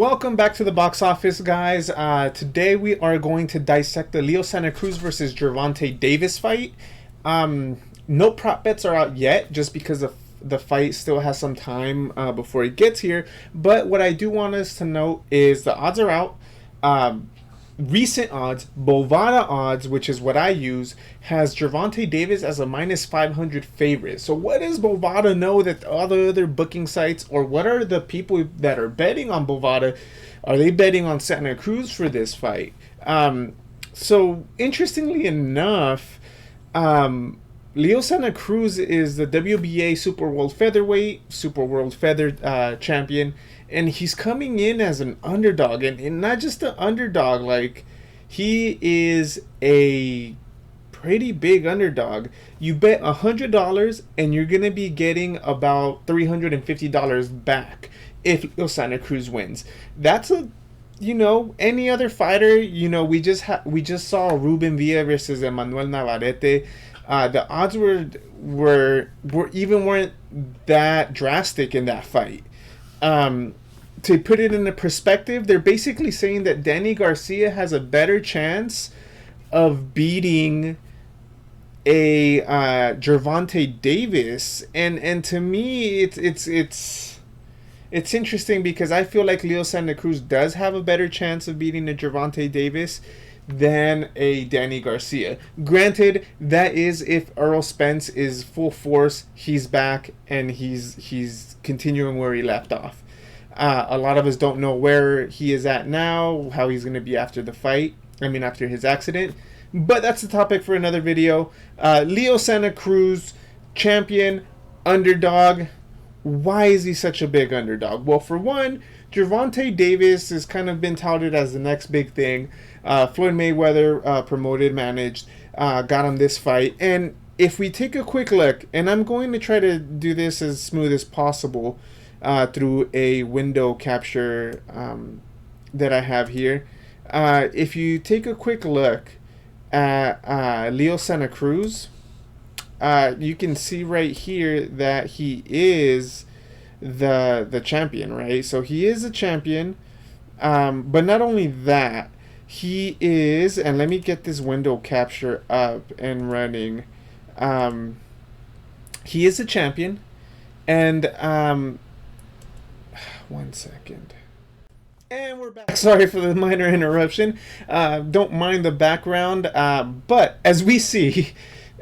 Welcome back to the box office, guys. Today we are going to dissect the Leo Santa Cruz versus Gervonta Davis fight. No prop bets are out yet, just because the fight still has some time before it gets here. But what I do want us to note is the odds are out. Recent odds, Bovada odds, which is what I use, has Gervonta Davis as a minus 500 favorite. So what does Bovada know that all the other booking sites, or what are the people that are betting on Bovada, are they betting on Santa Cruz for this fight? So interestingly enough, Leo Santa Cruz is the WBA Super World Featherweight, Super World Feather champion, and he's coming in as an underdog, and not just an underdog, like he is a pretty big underdog. You bet $100 and you're gonna be getting about $350 back if Leo Santa Cruz wins. That's any other fighter. We just saw Ruben Villa versus Emmanuel Navarrete. The odds weren't that drastic in that fight. To put it into perspective, they're basically saying that Danny Garcia has a better chance of beating a Gervonta Davis, and to me, it's interesting because I feel like Leo Santa Cruz does have a better chance of beating a Gervonta Davis than a Danny Garcia. Granted, that is if Earl Spence is full force, he's back, and he's continuing where he left off. A lot of us don't know where he is at now, how he's going to be after the fight. After his accident. But that's the topic for another video. Leo Santa Cruz, champion, underdog. Why is he such a big underdog? Well, for one, Gervonta Davis has kind of been touted as the next big thing. Floyd Mayweather promoted, managed, got him this fight. And if we take a quick look, and I'm going to try to do this as smooth as possible, through a window capture that I have here. If you take a quick look at Leo Santa Cruz, you can see right here that he is the champion, right? So he is a champion, but not only that, he is, and let me get this window capture up and running. He is a champion, and one second. And we're back. Sorry for the minor interruption. Don't mind the background. But as we see,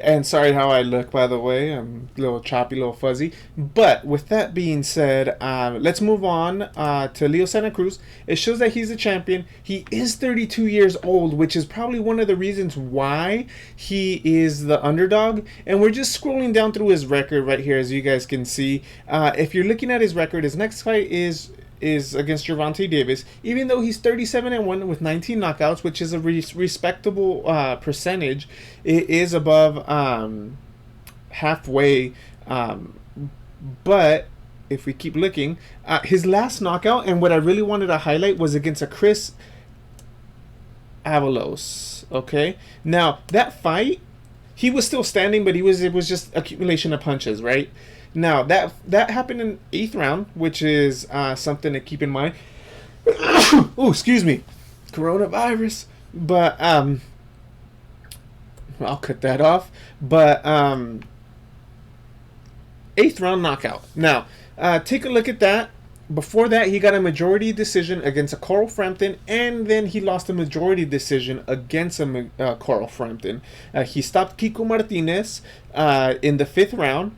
and sorry how I look, by the way. I'm a little choppy, a little fuzzy. But with that being said, let's move on to Leo Santa Cruz. It shows that he's a champion. He is 32 years old, which is probably one of the reasons why he is the underdog. And we're just scrolling down through his record right here, as you guys can see. If you're looking at his record, his next fight is against Gervonta Davis. Even though he's 37-1 with 19 knockouts, which is a respectable percentage, it is above halfway. But if we keep looking, his last knockout, and what I really wanted to highlight, was against a Chris Avalos. Okay, now that fight, he was still standing, but it was just accumulation of punches, right? Now, that happened in 8th round, which is something to keep in mind. Oh, excuse me. Coronavirus. But, I'll cut that off. But, 8th round knockout. Now, take a look at that. Before that, he got a majority decision against a Carl Frampton, and then he lost a majority decision against a Carl Frampton. He stopped Kiko Martinez in the 5th round.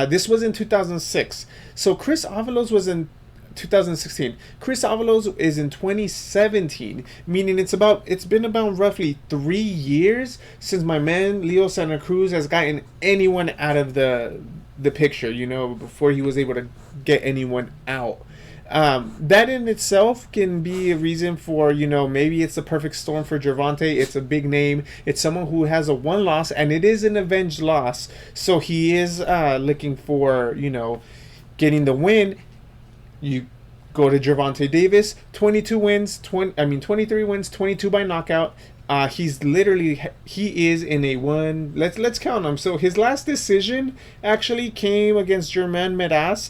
This was in 2006. So Chris Avalos was in 2016. Chris Avalos is in 2017, meaning it's been about roughly 3 years since my man Leo Santa Cruz has gotten anyone out of the picture, before he was able to get anyone out. That in itself can be a reason for, maybe it's the perfect storm for Gervonta. It's a big name. It's someone who has a one loss, and it is an avenged loss. So he is looking for, getting the win. You go to Gervonta Davis, 23 wins, 22 by knockout. He is in a one. Let's count them. So his last decision actually came against German Medas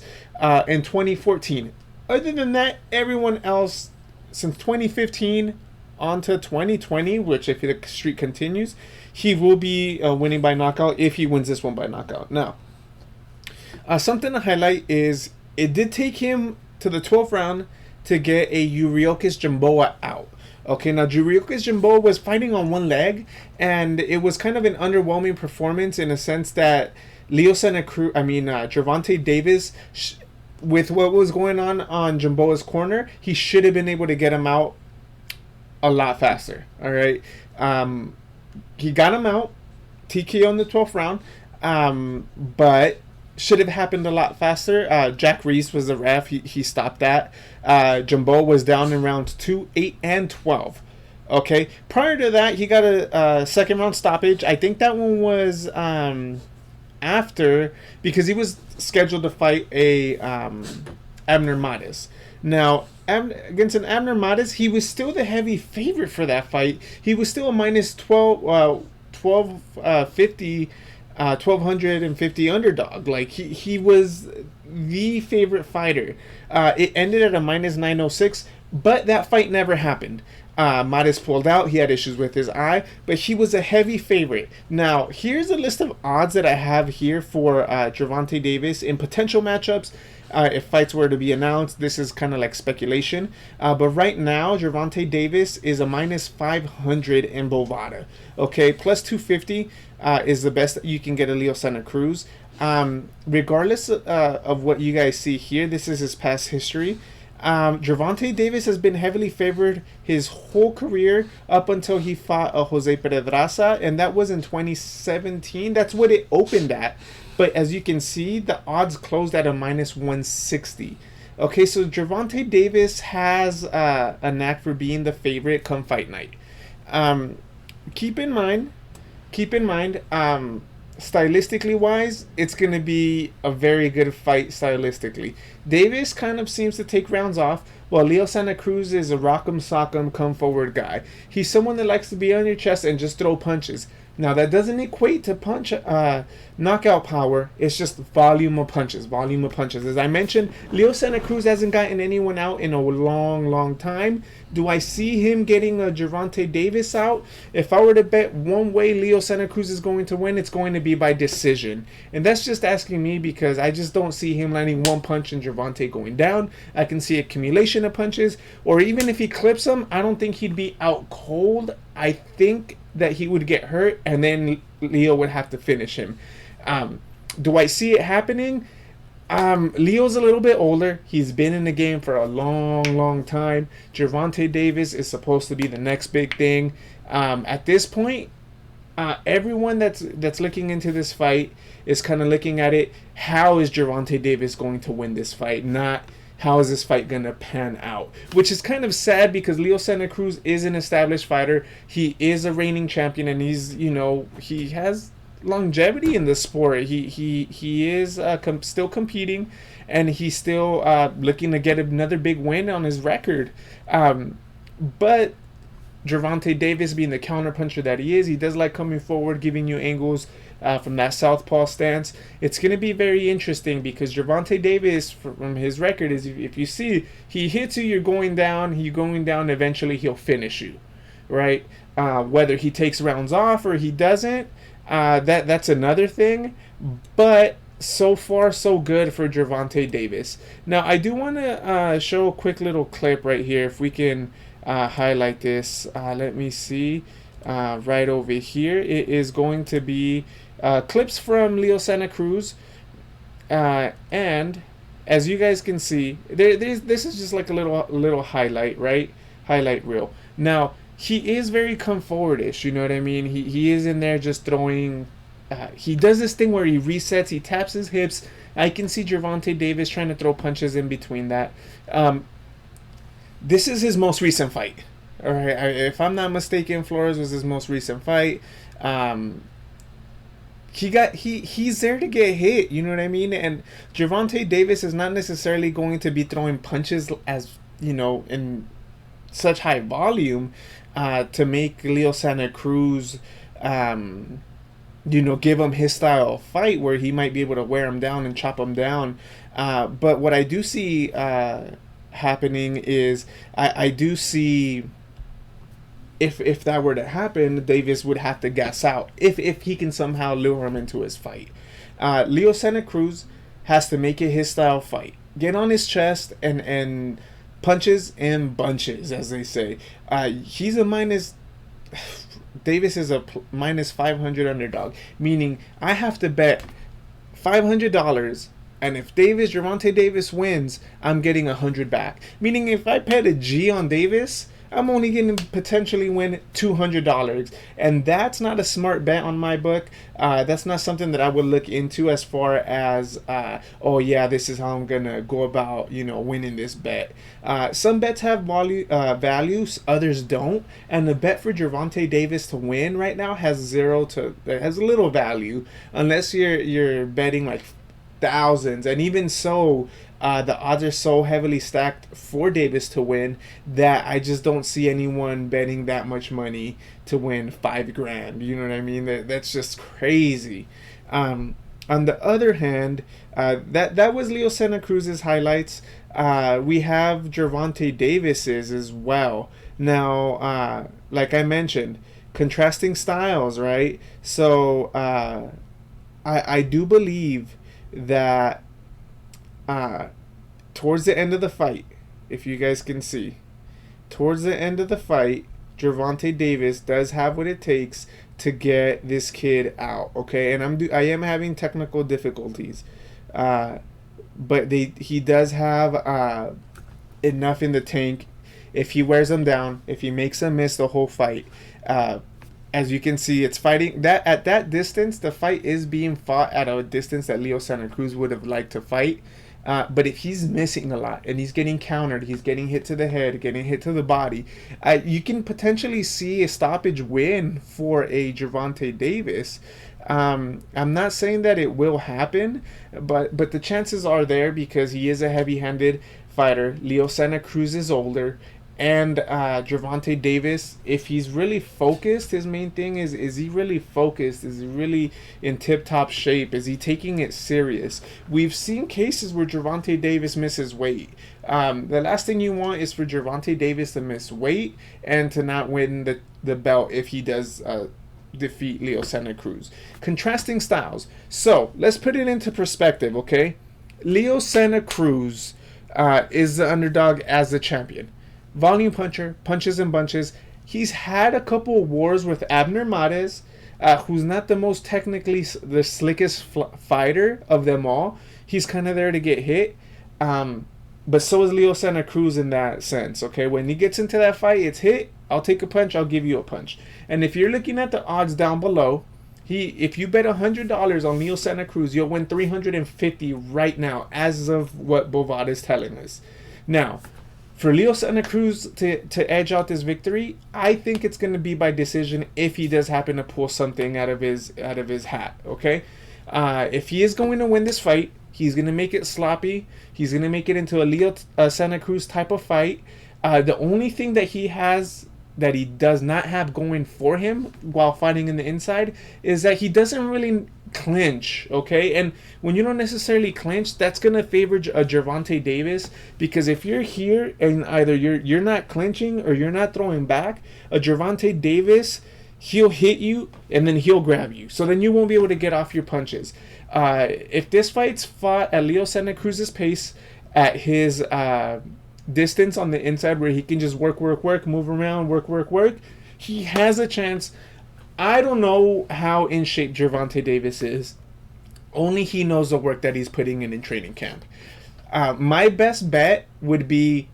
in 2014. Other than that, everyone else since 2015 onto 2020, which if the streak continues, he will be winning by knockout if he wins this one by knockout. Now, something to highlight is it did take him to the 12th round to get a Yuriokis Jimboa out. Okay, now Yuriokis Jimboa was fighting on one leg, and it was kind of an underwhelming performance in a sense that Gervonta Davis, with what was going on Jimboa's corner, he should have been able to get him out a lot faster. All right, he got him out, TKO in the 12th round, but should have happened a lot faster. Jack Reese was the ref. He stopped that. Jimbo was down in rounds 2, 8, and 12. Okay. Prior to that, he got a second round stoppage. I think that one was after, because he was scheduled to fight a Abner Mares. Now, against an Abner Mares, he was still the heavy favorite for that fight. He was still a minus 1250 1250 underdog. Like he was the favorite fighter. It ended at a minus 906, but that fight never happened. Mares pulled out. He had issues with his eye, but he was a heavy favorite. Now, here's a list of odds that I have here for Gervonta Davis in potential matchups. If fights were to be announced, this is kind of like speculation. But right now, Gervonta Davis is a minus 500 in Bovada. Okay, plus 250 is the best that you can get a Leo Santa Cruz. Regardless of what you guys see here, this is his past history. Gervonta Davis has been heavily favored his whole career up until he fought Jose Pedraza, and that was in 2017. That's what it opened at. But as you can see, the odds closed at a minus 160. Okay, so Gervonta Davis has a knack for being the favorite come fight night. Keep in mind, stylistically wise, it's going to be a very good fight stylistically. Davis kind of seems to take rounds off, while Leo Santa Cruz is a rock'em sock'em come forward guy. He's someone that likes to be on your chest and just throw punches. Now, that doesn't equate to punch knockout power. It's just volume of punches. As I mentioned, Leo Santa Cruz hasn't gotten anyone out in a long time. Do I see him getting a Gervonta Davis out? If I were to bet one way Leo Santa Cruz is going to win, it's going to be by decision. And that's just asking me because I just don't see him landing one punch and Gervonta going down. I can see accumulation of punches. Or even if he clips him, I don't think he'd be out cold. I think that he would get hurt and then Leo would have to finish him. Do I see it happening? Leo's a little bit older. He's been in the game for a long time. Gervonta Davis is supposed to be the next big thing. At this point, everyone that's looking into this fight is kind of looking at it, how is Gervonta Davis going to win this fight? Not how is this fight going to pan out? Which is kind of sad because Leo Santa Cruz is an established fighter. He is a reigning champion and he has longevity in the sport. He is still competing and he's still looking to get another big win on his record. But Gervonta Davis, being the counterpuncher that he is, he does like coming forward, giving you angles from that southpaw stance. It's going to be very interesting because Gervonta Davis, from his record, is if you see he hits you, you're going down, eventually he'll finish you, right? Whether he takes rounds off or he doesn't, that's another thing. But so far, so good for Gervonta Davis. Now, I do want to show a quick little clip right here. If we can highlight this, let me see. Right over here, it is going to be clips from Leo Santa Cruz, and as you guys can see, this is just like a little highlight, right? Highlight reel. Now, he is very come forward-ish, you know what I mean? He is in there just throwing. He does this thing where he resets, he taps his hips. I can see Gervonta Davis trying to throw punches in between that. This is his most recent fight. All right, if I'm not mistaken, Flores was his most recent fight. He's there to get hit, you know what I mean? And Gervonta Davis is not necessarily going to be throwing punches as, in such high volume to make Leo Santa Cruz, give him his style of fight where he might be able to wear him down and chop him down. But what I do see happening is I do see if that were to happen, Davis would have to gas out if he can somehow lure him into his fight. Leo Santa Cruz has to make it his style fight. Get on his chest and punches in bunches, as they say. He's a minus. Davis is a minus 500 underdog, meaning I have to bet $500. And if Gervonta Davis wins, I'm getting 100 back. Meaning if I bet a G on Davis, I'm only going to potentially win $200. And that's not a smart bet on my book. That's not something that I would look into as far as, oh yeah, this is how I'm going to go about, winning this bet. Some bets have values, others don't. And the bet for Gervonta Davis to win right now has little value, unless you're betting like thousands. And even so, the odds are so heavily stacked for Davis to win that I just don't see anyone betting that much money to win $5,000. You know what I mean? That's just crazy. On the other hand, that was Leo Santa Cruz's highlights. We have Gervonta Davis's as well. Now, like I mentioned, contrasting styles, right? So I do believe that towards the end of the fight, if you guys can see, towards the end of the fight, Gervonta Davis does have what it takes to get this kid out. Okay, and I am having technical difficulties, but he does have enough in the tank. If he wears them down, if he makes them miss the whole fight, as you can see, it's fighting that at that distance. The fight is being fought at a distance that Leo Santa Cruz would have liked to fight. But if he's missing a lot and he's getting countered, he's getting hit to the head, getting hit to the body, you can potentially see a stoppage win for a Gervonta Davis. I'm not saying that it will happen, but the chances are there because he is a heavy-handed fighter. Leo Santa Cruz is older. And Gervonta Davis, if he's really focused, his main thing is he really focused? Is he really in tip-top shape? Is he taking it serious? We've seen cases where Gervonta Davis misses weight. The last thing you want is for Gervonta Davis to miss weight and to not win the belt if he does defeat Leo Santa Cruz. Contrasting styles. So, let's put it into perspective, okay? Leo Santa Cruz is the underdog as the champion. Volume puncher, punches in bunches. He's had a couple wars with Abner Mares, who's not the most technically the slickest fighter of them all. He's kind of there to get hit. But so is Leo Santa Cruz in that sense. Okay, when he gets into that fight, it's hit. I'll take a punch. I'll give you a punch. And if you're looking at the odds down below, if you bet $100 on Leo Santa Cruz, you'll win $350 right now, as of what Bovada is telling us. Now, for Leo Santa Cruz to edge out this victory, I think it's going to be by decision if he does happen to pull something out of his hat. Okay, if he is going to win this fight, he's going to make it sloppy. He's going to make it into a Leo Santa Cruz type of fight. The only thing that he has that he does not have going for him while fighting in the inside is that he doesn't really clinch, okay? And when you don't necessarily clinch, that's going to favor a Gervonta Davis, because if you're here and either you're not clinching or you're not throwing back, a Gervonta Davis, he'll hit you and then he'll grab you. So then you won't be able to get off your punches. If this fight's fought at Leo Santa Cruz's pace, at his distance on the inside where he can just work, move around, work, he has a chance. I don't know how in shape Gervonta Davis is. Only he knows the work that he's putting in training camp. My best bet would be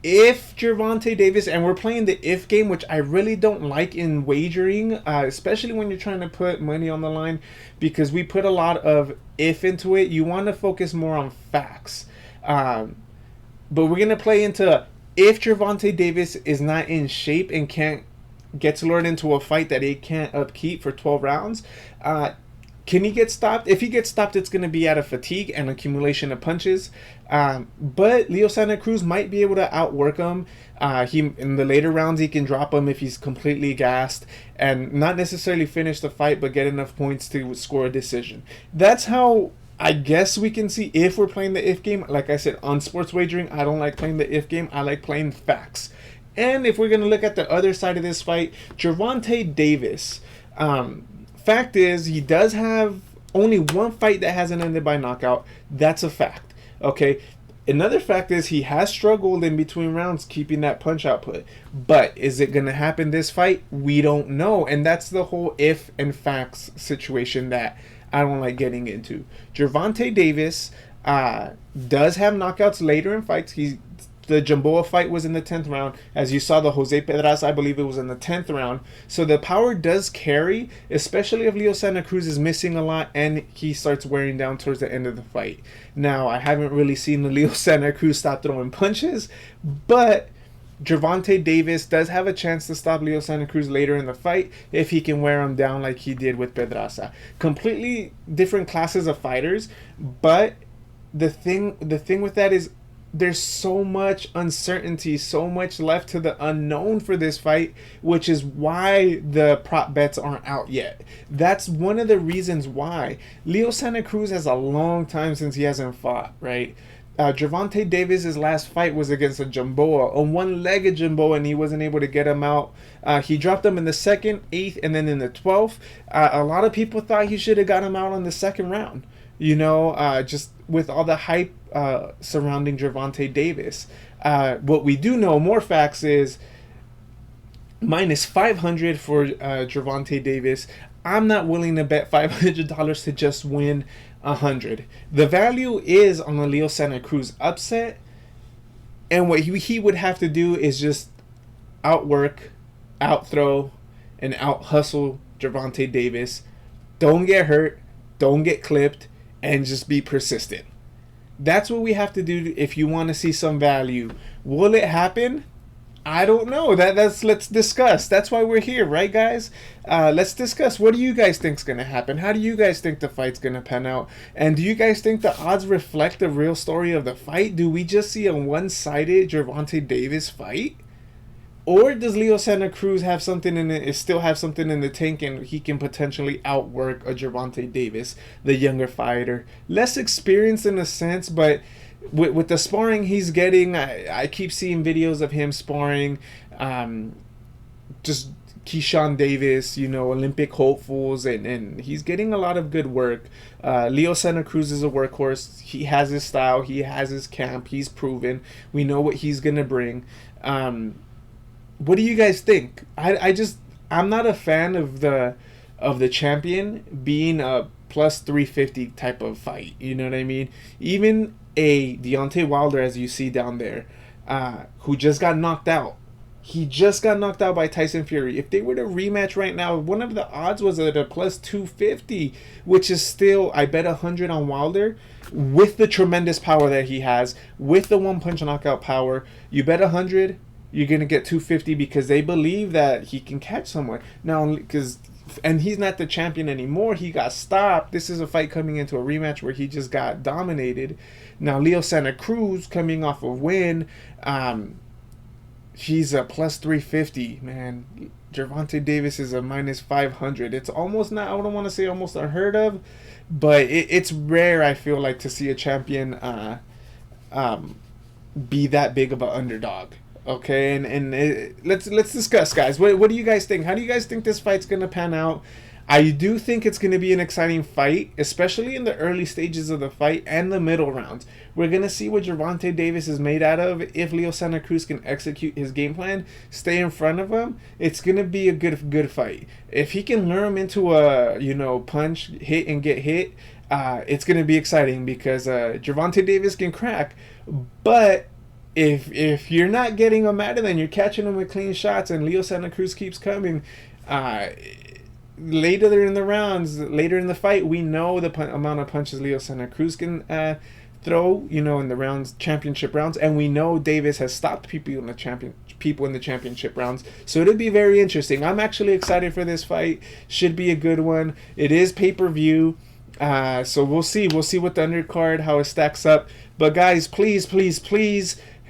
if Gervonta Davis, and we're playing the if game, which I really don't like in wagering, especially when you're trying to put money on the line, because we put a lot of if into it. You want to focus more on facts. But we're going to play into if Gervonta Davis is not in shape and gets lured into a fight that he can't upkeep for 12 rounds, can he get stopped? If he gets stopped, it's going to be out of fatigue and accumulation of punches. But Leo Santa Cruz might be able to outwork him. In the later rounds, he can drop him if he's completely gassed and not necessarily finish the fight, but get enough points to score a decision. That's how I guess we can see if we're playing the if game. Like I said, on sports wagering, I don't like playing the if game. I like playing facts. And if we're going to look at the other side of this fight, Gervonta Davis. Fact is, he does have only one fight that hasn't ended by knockout. That's a fact. Okay. Another fact is he has struggled in between rounds keeping that punch output. But is it going to happen this fight? We don't know. And that's the whole if and facts situation that I don't like getting into. Gervonta Davis does have knockouts later in fights. The Jamboa fight was in the 10th round. As you saw, the Jose Pedraza, I believe it was in the 10th round. So the power does carry, especially if Leo Santa Cruz is missing a lot and he starts wearing down towards the end of the fight. Now, I haven't really seen the Leo Santa Cruz stop throwing punches, but Gervonta Davis does have a chance to stop Leo Santa Cruz later in the fight if he can wear him down like he did with Pedraza. Completely different classes of fighters, but the thing with that is there's so much uncertainty, so much left to the unknown for this fight, which is why the prop bets aren't out yet. That's one of the reasons why. Leo Santa Cruz has a long time since he hasn't fought, right? Gervonta Davis' last fight was against a Jamboa, a one-legged Jamboa, and he wasn't able to get him out. He dropped him in the 2nd, 8th, and then in the 12th. A lot of people thought he should have got him out on the 2nd round. You know, just with all the hype surrounding Gervonta Davis. What we do know, more facts, is minus 500 for Gervonta Davis. I'm not willing to bet $500 to just win 100. The value is on the Leo Santa Cruz upset, and what he would have to do is just outwork, outthrow, and out hustle Gervonta Davis. Don't get hurt, don't get clipped, and just be persistent. That's what we have to do if you want to see some value. Will it happen? I don't know. Let's discuss. That's why we're here, right, guys? Let's discuss. What do you guys think's gonna happen? How do you guys think the fight's gonna pan out? And do you guys think the odds reflect the real story of the fight? Do we just see a one-sided Gervonta Davis fight? Or does Leo Santa Cruz have something in it? Still have something in the tank, and he can potentially outwork a Gervonta Davis, the younger fighter, less experienced in a sense, but with the sparring he's getting, I keep seeing videos of him sparring, just Keyshawn Davis, you know, Olympic hopefuls, and he's getting a lot of good work. Leo Santa Cruz is a workhorse. He has his style. He has his camp. He's proven. We know what he's gonna bring. What do you guys think? I'm not a fan of the champion being a plus 350 type of fight. You know what I mean? Even a Deontay Wilder, as you see down there, who just got knocked out. He just got knocked out by Tyson Fury. If they were to rematch right now, one of the odds was at a plus 250, which is still, I bet 100 on Wilder. With the tremendous power that he has, with the one-punch knockout power, you bet 100, you're going to get 250 because they believe that he can catch someone. Now, and he's not the champion anymore. He got stopped. This is a fight coming into a rematch where he just got dominated. Now, Leo Santa Cruz coming off a win, he's a plus 350, man. Gervonta Davis is a minus 500. It's almost not, I don't want to say almost unheard of, but it's rare, I feel like, to see a champion be that big of an underdog. Okay, let's discuss, guys. What do you guys think? How do you guys think this fight's gonna pan out? I do think it's gonna be an exciting fight, especially in the early stages of the fight and the middle rounds. We're gonna see what Gervonta Davis is made out of. If Leo Santa Cruz can execute his game plan, stay in front of him, it's gonna be a good fight. If he can lure him into a punch, hit and get hit, it's gonna be exciting because Gervonta Davis can crack, but if you're not getting him out of then you're catching him with clean shots and Leo Santa Cruz keeps coming, later in the rounds, later in the fight, we know the amount of punches Leo Santa Cruz can throw, in the championship rounds, and we know Davis has stopped people in the championship rounds. So it'll be very interesting. I'm actually excited for this fight. Should be a good one. It is pay-per-view. So we'll see what the undercard, how it stacks up. But guys, please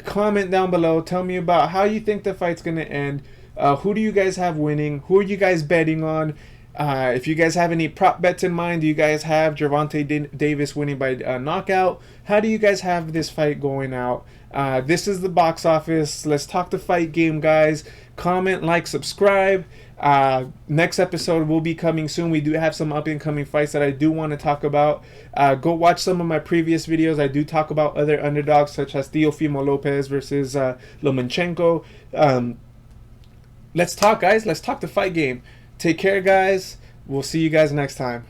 comment down below. Tell me about how you think the fight's going to end. Who do you guys have winning? Who are you guys betting on? If you guys have any prop bets in mind, do you guys have Gervonta Davis winning by knockout? How do you guys have this fight going out? This is the box office. Let's talk the fight game, guys. Comment, like, subscribe. Next episode will be coming soon. We do have some up and coming fights that I do want to talk about. Go watch some of my previous videos. I do talk about other underdogs such as Teofimo Lopez versus Lomachenko. Let's talk, guys. Let's talk the fight game. Take care, guys. We'll see you guys next time.